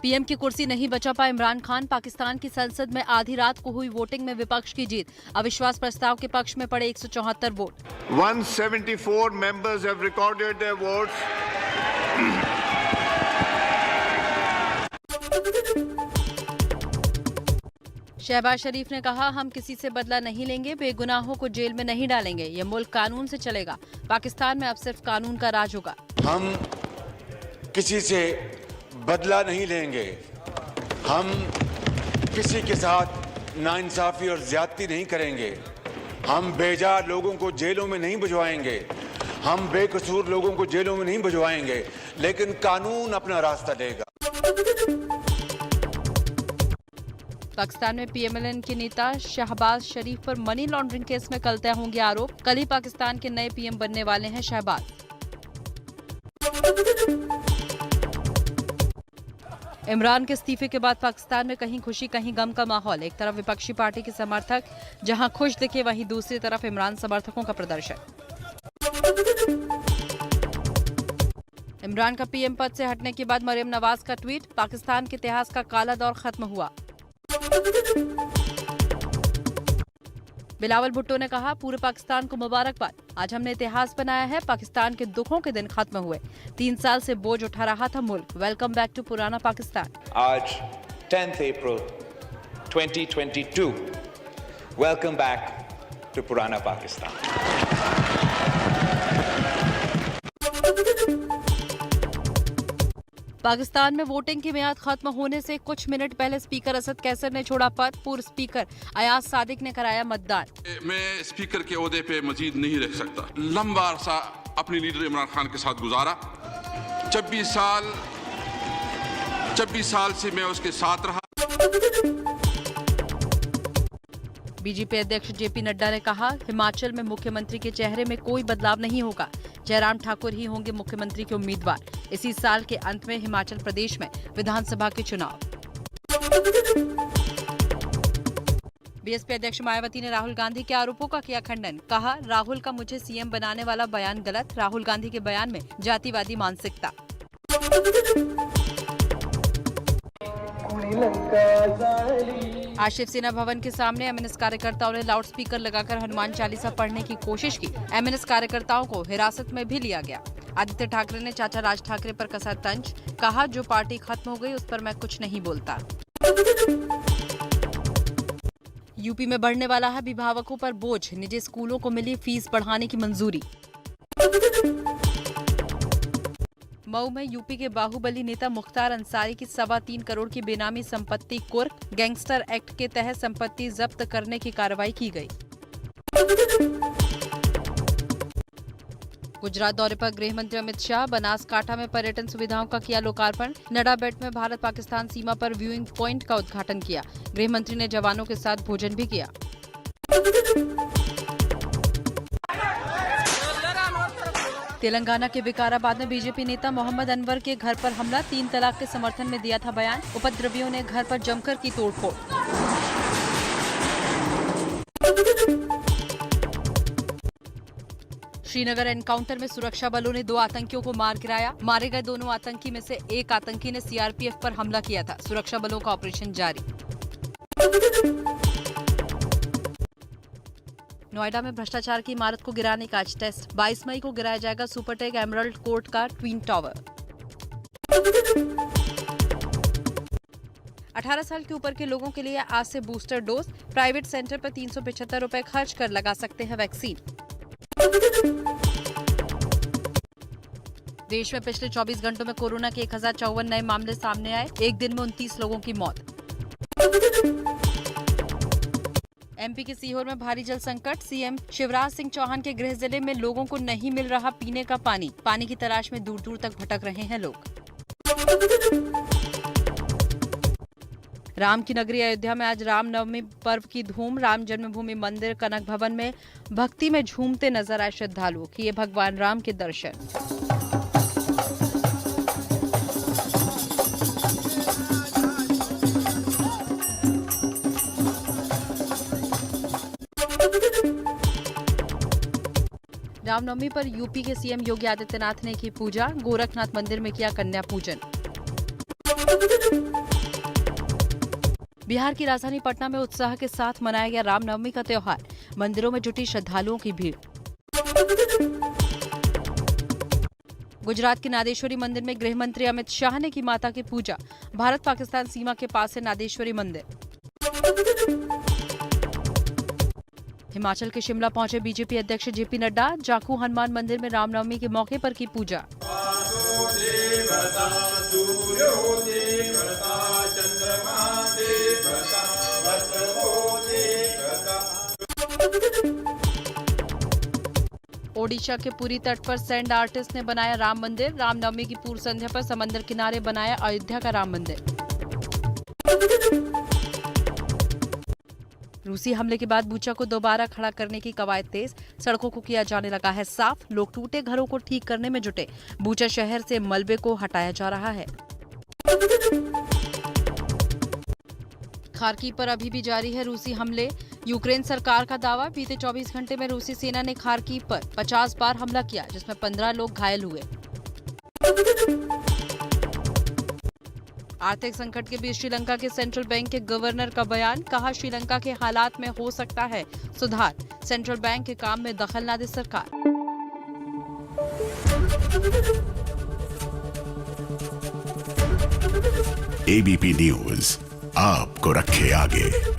PM की कुर्सी नहीं बचा पाए इमरान खान। पाकिस्तान की संसद में आधी रात को हुई वोटिंग में विपक्ष की जीत। अविश्वास प्रस्ताव के पक्ष में पड़े 174 वोट। 174 members have recorded their votes. Shahbaz Sharif ने कहा, हम किसी से बदला नहीं लेंगे, बेगुनाहों को जेल में नहीं डालेंगे, ये मुल्क कानून से चलेगा। पाकिस्तान में अब सिर्फ कानून का राज होगा। हम किसी से बदला नहीं लेंगे, हम किसी के साथ नाइंसाफी और ज्यादती नहीं करेंगे, हम बेजा लोगों को जेलों में नहीं भिजवाएंगे, हम बेकसूर लोगों को जेलों में नहीं भिजवाएंगे, लेकिन कानून अपना रास्ता देगा। पाकिस्तान में पीएमएल के नेता शहबाज शरीफ पर मनी लॉन्ड्रिंग केस में कल तय होंगे आरोप। कल ही पाकिस्तान के नए पीएम बनने वाले हैं शहबाज। इमरान के इस्तीफे के बाद पाकिस्तान में कहीं खुशी कहीं गम का माहौल। एक तरफ विपक्षी पार्टी के समर्थक जहां खुश दिखे, वहीं दूसरी तरफ इमरान समर्थकों का प्रदर्शन। इमरान का पीएम पद से हटने के बाद मरियम नवाज का ट्वीट, पाकिस्तान के इतिहास का काला दौर खत्म हुआ। बिलावल भुट्टो ने कहा, पूरे पाकिस्तान को मुबारकबाद, आज हमने इतिहास बनाया है, पाकिस्तान के दुखों के दिन खत्म हुए। 3 साल से बोझ उठा रहा था मुल्क, वेलकम बैक टू पुराना पाकिस्तान। आज 10 अप्रैल 2022, वेलकम बैक टू पुराना पाकिस्तान। पाकिस्तान में वोटिंग की मियाद खत्म होने से कुछ मिनट पहले स्पीकर असद कैसर ने छोड़ा पद। पूर्व स्पीकर अयाज सादिक ने कराया मतदान। मैं स्पीकर के ओहदे पे मजीद नहीं रह सकता। लंबा अरसा अपने लीडर इमरान खान के साथ गुजारा, 26 साल से मैं उसके साथ रहा। बीजेपी अध्यक्ष जेपी नड्डा ने कहा, हिमाचल में मुख्यमंत्री के चेहरे में कोई बदलाव नहीं होगा, जयराम ठाकुर ही होंगे मुख्यमंत्री के उम्मीदवार। इसी साल के अंत में हिमाचल प्रदेश में विधानसभा के चुनाव। बीएसपी अध्यक्ष मायावती ने राहुल गांधी के आरोपों का किया खंडन। कहा, राहुल का मुझे सीएम बनाने वाला बयान गलत, राहुल गांधी के बयान में जातिवादी मानसिकता। आज शिवसेना भवन के सामने एमएनएस कार्यकर्ताओं ने लाउडस्पीकर लगाकर हनुमान चालीसा पढ़ने की कोशिश की। एमएनएस कार्यकर्ताओं को हिरासत में भी लिया गया। आदित्य ठाकरे ने चाचा राज ठाकरे पर कसा तंज। कहा, जो पार्टी खत्म हो गई उस पर मैं कुछ नहीं बोलता। यूपी में बढ़ने वाला है अभिभावकों पर बोझ, निजी स्कूलों को मिली फीस बढ़ाने की मंजूरी। मऊ में यूपी के बाहुबली नेता मुख्तार अंसारी की 3.25 करोड़ की बेनामी संपत्ति कुर्क। गैंगस्टर एक्ट के तहत संपत्ति जब्त करने की कार्रवाई की गई। गुजरात दौरे पर गृह मंत्री अमित शाह। बनासकांठा में पर्यटन सुविधाओं का किया लोकार्पण। नडाबेट में भारत पाकिस्तान सीमा पर व्यूइंग पॉइंट का उद्घाटन किया। गृह मंत्री ने जवानों के साथ भोजन भी किया। तेलंगाना के विकाराबाद में बीजेपी नेता मोहम्मद अनवर के घर पर हमला। 3 तलाक के समर्थन में दिया था बयान। उपद्रवियों ने घर पर जमकर की तोड़फोड़। श्रीनगर एनकाउंटर में सुरक्षा बलों ने 2 आतंकियों को मार गिराया। मारे गए दोनों आतंकी में से एक आतंकी ने सीआरपीएफ पर हमला किया था। सुरक्षा बलों का ऑपरेशन जारी। नोएडा में भ्रष्टाचार की इमारत को गिराने का आज टेस्ट। 22 मई को गिराया जाएगा सुपरटेक एमरल्ड कोर्ट का ट्विन टावर। 18 साल के ऊपर के लोगों के लिए आज से बूस्टर डोज। प्राइवेट सेंटर पर 375 रुपए खर्च कर लगा सकते हैं वैक्सीन। देश में पिछले 24 घंटों में कोरोना के 1054 नए मामले सामने आए। एक दिन में 29 लोगों की मौत। एमपी के सीहोर में भारी जल संकट। सीएम शिवराज सिंह चौहान के गृह जिले में लोगों को नहीं मिल रहा पीने का पानी। पानी की तलाश में दूर दूर तक भटक रहे हैं लोग। राम की नगरी अयोध्या में आज रामनवमी पर्व की धूम। राम जन्मभूमि मंदिर कनक भवन में भक्ति में झूमते नजर आए श्रद्धालु। किए भगवान राम के दर्शन। रामनवमी पर यूपी के सीएम योगी आदित्यनाथ ने की पूजा। गोरखनाथ मंदिर में किया कन्या पूजन। बिहार की राजधानी पटना में उत्साह के साथ मनाया गया रामनवमी का त्योहार। मंदिरों में जुटी श्रद्धालुओं की भीड़। गुजरात के नादेश्वरी मंदिर में गृह मंत्री अमित शाह ने की माता की पूजा। भारत पाकिस्तान सीमा के पास है नादेश्वरी मंदिर। हिमाचल के शिमला पहुंचे बीजेपी अध्यक्ष जेपी नड्डा। जाखू हनुमान मंदिर में रामनवमी के मौके पर की पूजा। ओडिशा के पुरी तट पर सैंड आर्टिस्ट ने बनाया राम मंदिर। रामनवमी की पूर्व संध्या पर समंदर किनारे बनाया अयोध्या का राम मंदिर। रूसी हमले के बाद बूचा को दोबारा खड़ा करने की कवायद तेज। सड़कों को किया जाने लगा है साफ। लोग टूटे घरों को ठीक करने में जुटे। बूचा शहर से मलबे को हटाया जा रहा है। खार्किव पर अभी भी जारी है रूसी हमले। यूक्रेन सरकार का दावा, बीते 24 घंटे में रूसी सेना ने खार्किव पर 50 बार हमला किया, जिसमें 15 लोग घायल हुए। आर्थिक संकट के बीच श्रीलंका के सेंट्रल बैंक के गवर्नर का बयान। कहा, श्रीलंका के हालात में हो सकता है सुधार। सेंट्रल बैंक के काम में दखल न दे सरकार। एबीपी न्यूज आपको रखे आगे।